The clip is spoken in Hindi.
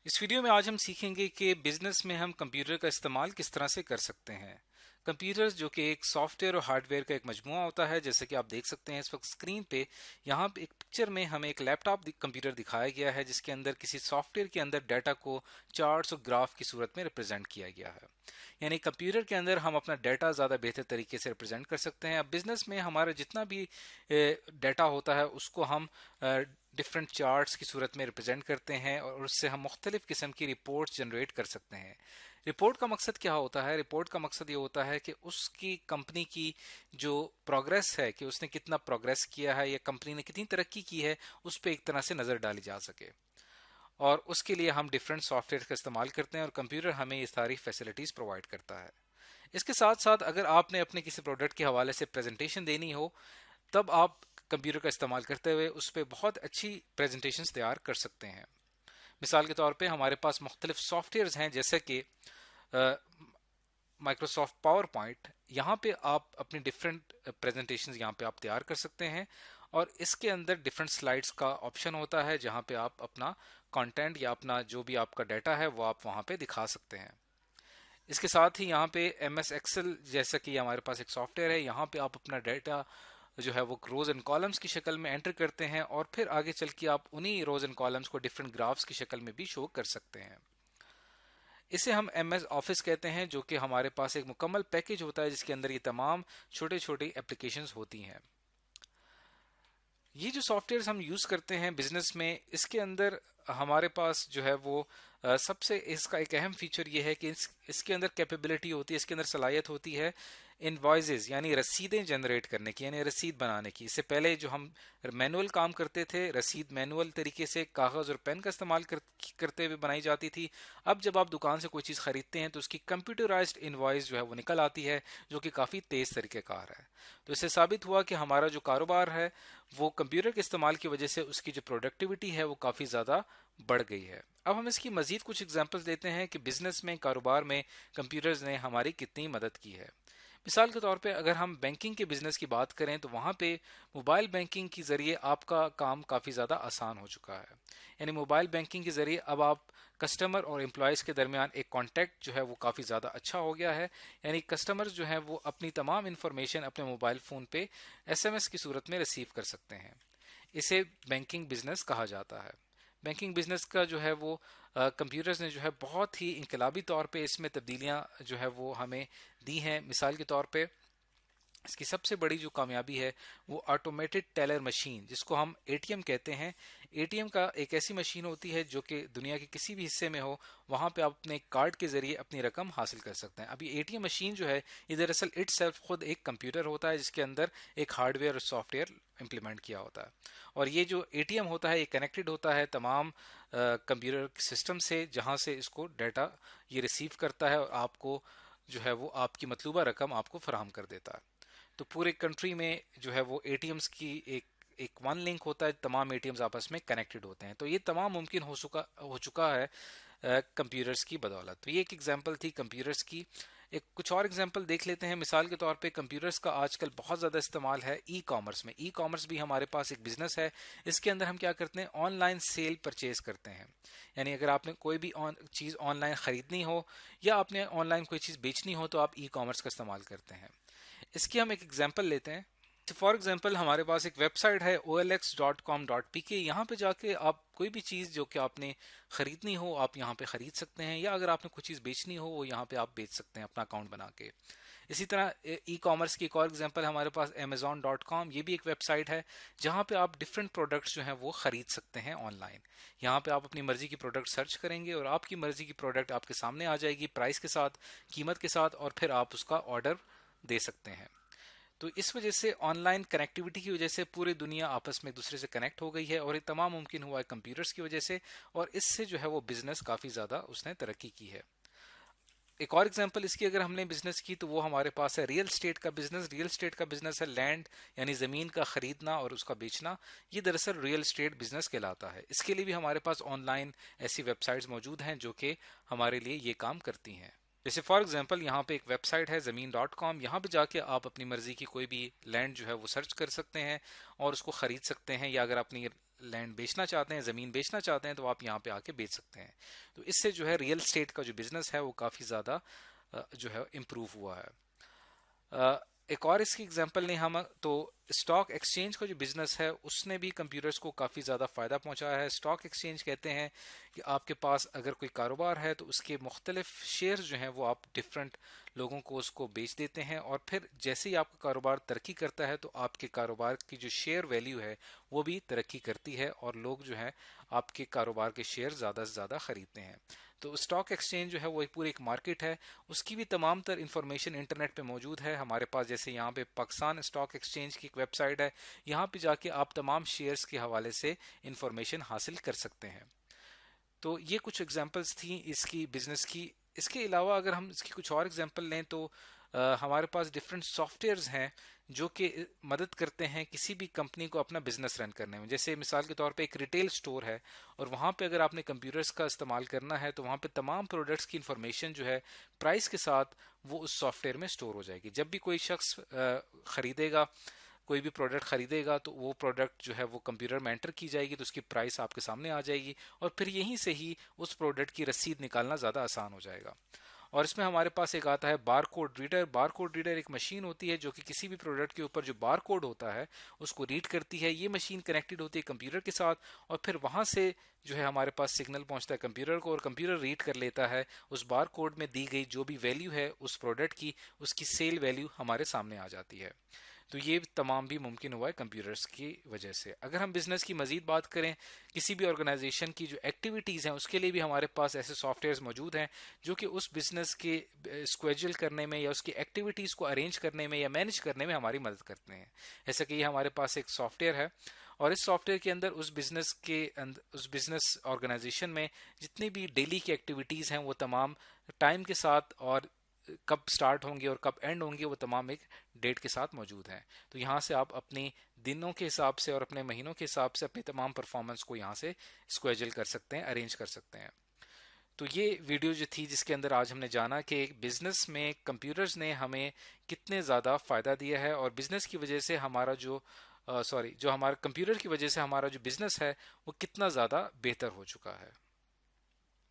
इस वीडियो में आज हम सीखेंगे कि बिजनेस में हम कंप्यूटर का इस्तेमाल किस तरह से कर सकते हैं। कंप्यूटर्स जो कि एक सॉफ्टवेयर और हार्डवेयर का एक मजमुआ होता है, जैसे कि आप देख सकते हैं इस वक्त स्क्रीन पे। यहाँ पे एक पिक्चर में हमें एक लैपटॉप कंप्यूटर दिखाया गया है जिसके अंदर किसी सॉफ्टवेयर के अंदर डाटा को चार्ट्स और ग्राफ की सूरत में रिप्रेजेंट किया गया है। यानी कंप्यूटर के अंदर हम अपना डाटा ज़्यादा बेहतर तरीके से रिप्रेजेंट कर सकते हैं। अब बिजनेस में हमारा जितना भी डाटा होता है उसको हम डिफरेंट चार्ट्स की सूरत में रिप्रेजेंट करते हैं और उससे हम मुख्तलिफ किस्म की रिपोर्ट्स जनरेट कर सकते हैं। रिपोर्ट का मकसद क्या होता है? रिपोर्ट का मकसद ये होता है कि उसकी कंपनी की जो प्रोग्रेस है, कि उसने कितना प्रोग्रेस किया है या कंपनी ने कितनी तरक्की की है, उस पर एक तरह से नज़र डाली जा सके। और उसके लिए हम डिफरेंट सॉफ्टवेयर का इस्तेमाल करते हैं और कंप्यूटर हमें ये सारी फैसिलिटीज़ प्रोवाइड करता है। इसके साथ साथ अगर आपने अपने किसी प्रोडक्ट के हवाले से प्रेजेंटेशन देनी हो, तब आप कंप्यूटर का इस्तेमाल करते हुए उस पर बहुत अच्छी प्रेजेंटेशंस तैयार कर सकते हैं। मिसाल के तौर पे हमारे पास मुख्तलिफ सॉफ्टवेयर्स हैं, जैसे कि माइक्रोसॉफ्ट पावर पॉइंट। यहाँ पे आप अपनी डिफरेंट प्रेजेंटेशंस यहाँ पे आप तैयार कर सकते हैं और इसके अंदर डिफरेंट स्लाइड्स का ऑप्शन होता है जहाँ पे आप अपना कंटेंट या अपना जो भी आपका डाटा है वो आप वहाँ पे दिखा सकते हैं। इसके साथ ही यहाँ पे एम एस एक्सेल जैसा कि हमारे पास एक सॉफ्टवेयर है, यहाँ पे आप अपना डाटा जो है वो रोज एंड कॉलम्स की शक्ल में एंटर करते हैं और फिर आगे चल के आप उन्हीं रोज एंड कॉलम्स को डिफरेंट ग्राफ्स की शक्ल में भी शो कर सकते हैं। इसे हम एम एस ऑफिस कहते हैं, जो कि हमारे पास एक मुकम्मल पैकेज होता है जिसके अंदर ये तमाम छोटे छोटे एप्लीकेशंस होती हैं। ये जो सॉफ्टवेयर हम यूज करते हैं बिजनेस में, इसके अंदर हमारे पास जो है वो सबसे इसका एक अहम फीचर ये है कि इसके अंदर कैपेबिलिटी होती है, इसके अंदर सलाहियत होती है इनवॉइसेस यानी रसीदें जनरेट करने की, यानी रसीद बनाने की। इससे पहले जो हम मैनुअल काम करते थे, रसीद मैनुअल तरीके से कागज और पेन का इस्तेमाल करते हुए बनाई जाती थी। अब जब आप दुकान से कोई चीज़ खरीदते हैं तो उसकी कंप्यूटराइज्ड इनवॉइस जो है वो निकल आती है, जो कि काफ़ी तेज़ तरीक़ेकार है। तो इससे साबित हुआ कि हमारा जो कारोबार है वो कंप्यूटर के इस्तेमाल की वजह से उसकी जो प्रोडक्टिविटी है वो काफ़ी ज़्यादा बढ़ गई है। अब हम इसकी मजीद कुछ एग्जांपल्स देते हैं कि बिजनेस में, कारोबार में कंप्यूटर्स ने हमारी कितनी मदद की है। मिसाल के तौर पे अगर हम बैंकिंग के बिजनेस की बात करें तो वहाँ पे मोबाइल बैंकिंग के ज़रिए आपका काम काफ़ी ज़्यादा आसान हो चुका है। यानी मोबाइल बैंकिंग के ज़रिए अब आप कस्टमर और एम्प्लॉयज़ के दरमियान एक कांटेक्ट जो है वो काफ़ी ज़्यादा अच्छा हो गया है। यानी कस्टमर्स जो हैं वो अपनी तमाम इन्फॉर्मेशन अपने मोबाइल फ़ोन पे एसएमएस की सूरत में रिसीव कर सकते हैं। इसे बैंकिंग बिजनेस कहा जाता है। बैंकिंग बिजनेस का जो है वो कंप्यूटर्स ने जो है बहुत ही इनकलाबी तौर पे इसमें तब्दीलियां जो है वो हमें दी हैं। मिसाल के तौर पे इसकी सबसे बड़ी जो कामयाबी है वो ऑटोमेटेड टेलर मशीन, जिसको हम एटीएम कहते हैं। एटीएम का एक ऐसी मशीन होती है जो कि दुनिया के किसी भी हिस्से में हो, वहां पे आप अपने कार्ड के जरिए अपनी रकम हासिल कर सकते हैं। अब ये एटीएम मशीन जो है ये दरअसल इटसेल्फ खुद एक कंप्यूटर होता है जिसके अंदर एक हार्डवेयर और सॉफ्टवेयर इंप्लीमेंट किया होता है। और ये जो एटीएम होता है ये कनेक्टेड होता है तमाम कंप्यूटर सिस्टम से, जहां से इसको डाटा ये रिसीव करता है और आपको जो है वो आपकी मतलूबा रकम आपको फराहम कर देता है। तो पूरे कंट्री में जो है वो एटीएम्स की एक एक वन लिंक होता है, तमाम एटीएम्स आपस में कनेक्टेड होते हैं। तो ये तमाम मुमकिन हो चुका है कंप्यूटर्स की बदौलत। तो ये एक एग्जांपल थी कंप्यूटर्स की। एक कुछ और एग्जांपल देख लेते हैं। मिसाल के तौर पे कंप्यूटर्स का आजकल बहुत ज़्यादा इस्तेमाल है ई कॉमर्स में। ई कॉमर्स भी हमारे पास एक बिजनेस है। इसके अंदर हम क्या करते हैं, ऑनलाइन सेल परचेज करते हैं। यानी अगर आपने कोई भी चीज़ ऑनलाइन ख़रीदनी हो या आपने ऑनलाइन कोई चीज़ बेचनी हो तो आप ई कॉमर्स का इस्तेमाल करते हैं। इसकी हम एक एग्जांपल लेते हैं। फॉर एग्जांपल हमारे पास एक वेबसाइट है olx.com.pk। यहाँ पे जाके आप कोई भी चीज़ जो कि आपने ख़रीदनी हो आप यहाँ पे ख़रीद सकते हैं, या अगर आपने कोई चीज़ बेचनी हो वो यहाँ पे आप बेच सकते हैं अपना अकाउंट बना के। इसी तरह ई कॉमर्स की एक और एग्जांपल हमारे पास amazon.com, ये भी एक वेबसाइट है जहाँ पे आप डिफरेंट प्रोडक्ट्स जो हैं वो ख़रीद सकते हैं ऑनलाइन। यहाँ पे आप अपनी मर्ज़ी की प्रोडक्ट सर्च करेंगे और आपकी मर्ज़ी की प्रोडक्ट आपके सामने आ जाएगी, प्राइस के साथ, कीमत के साथ, और फिर आप उसका ऑर्डर दे सकते हैं। तो इस वजह से ऑनलाइन कनेक्टिविटी की वजह से पूरी दुनिया आपस में एक दूसरे से कनेक्ट हो गई है और ये तमाम मुमकिन हुआ है कंप्यूटर्स की वजह से, और इससे जो है वो बिजनेस काफ़ी ज़्यादा उसने तरक्की की है। एक और एग्जांपल इसकी अगर हमने बिजनेस की तो वो हमारे पास है रियल स्टेट का बिजनेस। रियल स्टेट का बिजनेस है लैंड यानी ज़मीन का खरीदना और उसका बेचना। ये दरअसल रियल स्टेट बिजनेस कहलाता है। इसके लिए भी हमारे पास ऑनलाइन ऐसी वेबसाइट्स मौजूद हैं जो कि हमारे लिए ये काम करती हैं। जैसे फॉर एग्जांपल यहाँ पे एक वेबसाइट है ज़मीन.com। यहाँ पे जाके आप अपनी मर्जी की कोई भी लैंड जो है वो सर्च कर सकते हैं और उसको ख़रीद सकते हैं, या अगर अपनी लैंड बेचना चाहते हैं, ज़मीन बेचना चाहते हैं, तो आप यहाँ पे आके बेच सकते हैं। तो इससे जो है रियल स्टेट का जो बिजनेस है वो काफ़ी ज़्यादा जो है इम्प्रूव हुआ है। एक और इसकी एग्जांपल लें हम तो स्टॉक एक्सचेंज का जो बिजनेस है उसने भी कंप्यूटर्स को काफ़ी ज़्यादा फ़ायदा पहुंचाया है। स्टॉक एक्सचेंज कहते हैं कि आपके पास अगर कोई कारोबार है तो उसके मुख्तलिफ शेयर्स जो हैं वो आप डिफरेंट लोगों को उसको बेच देते हैं, और फिर जैसे ही आपका कारोबार तरक्की करता है तो आपके कारोबार की जो शेयर वैल्यू है वो भी तरक्की करती है, और लोग जो है आपके कारोबार के शेयर ज़्यादा से ज़्यादा खरीदते हैं। तो स्टॉक एक्सचेंज जो है वो एक पूरी एक मार्केट है, उसकी भी तमाम तर इंफॉर्मेशन इंटरनेट पे मौजूद है हमारे पास। जैसे यहाँ पे पाकिस्तान स्टॉक एक्सचेंज की एक वेबसाइट है, यहाँ पे जाके आप तमाम शेयर्स के हवाले से इंफॉर्मेशन हासिल कर सकते हैं। तो ये कुछ एग्जांपल्स थी इसकी बिजनेस की। इसके अलावा अगर हम इसकी कुछ और एग्जांपल लें तो हमारे पास डिफरेंट सॉफ्टवेयर्स हैं जो कि मदद करते हैं किसी भी कंपनी को अपना बिजनेस रन करने में। जैसे मिसाल के तौर पे एक रिटेल स्टोर है, और वहाँ पे अगर आपने कंप्यूटर्स का इस्तेमाल करना है तो वहाँ पे तमाम प्रोडक्ट्स की इंफॉर्मेशन जो है प्राइस के साथ वो उस सॉफ्टवेयर में स्टोर हो जाएगी। जब भी कोई शख्स खरीदेगा, कोई भी प्रोडक्ट खरीदेगा, तो वो प्रोडक्ट जो है वो कंप्यूटर में एंटर की जाएगी, तो उसकी प्राइस आपके सामने आ जाएगी, और फिर यहीं से ही उस प्रोडक्ट की रसीद निकालना ज़्यादा आसान हो जाएगा। और इसमें हमारे पास एक आता है bar code reader. Bar code reader एक मशीन होती है जो कि किसी भी प्रोडक्ट के ऊपर जो बार कोड होता है उसको रीड करती है। ये मशीन कनेक्टेड होती है कंप्यूटर के साथ, और फिर वहां से जो है हमारे पास सिग्नल पहुंचता है कंप्यूटर को, और कंप्यूटर रीड कर लेता है उस बार कोड में दी गई जो भी वैल्यू है उस प्रोडक्ट की, उसकी सेल वैल्यू हमारे सामने आ जाती है। तो ये तमाम भी मुमकिन हुआ है कंप्यूटर्स की वजह से। अगर हम बिजनेस की मजीद बात करें, किसी भी ऑर्गेनाइजेशन की जो एक्टिविटीज़ हैं उसके लिए भी हमारे पास ऐसे सॉफ्टवेयर्स मौजूद हैं जो कि उस बिजनेस के स्केड्यूल करने में या उसकी एक्टिविटीज़ को अरेंज करने में या मैनेज करने में हमारी मदद करते हैं। जैसे कि ये हमारे पास एक सॉफ्टवेयर है, और इस सॉफ्टवेयर के अंदर उस बिजनेस ऑर्गेनाइजेशन में जितनी भी डेली की एक्टिविटीज़ हैं वो तमाम टाइम के साथ, और कब स्टार्ट होंगे और कब एंड होंगे, वो तमाम एक डेट के साथ मौजूद हैं। तो यहाँ से आप अपने दिनों के हिसाब से और अपने महीनों के हिसाब से अपनी तमाम परफॉर्मेंस को यहाँ से स्केड्यूल कर सकते हैं, अरेंज कर सकते हैं। तो ये वीडियो जो थी जिसके अंदर आज हमने जाना कि एक बिजनेस में कंप्यूटर्स ने हमें कितने ज़्यादा फ़ायदा दिया है, और बिजनेस की वजह से हमारा जो हमारा कंप्यूटर की वजह से हमारा जो बिजनेस है वो कितना ज़्यादा बेहतर हो चुका है।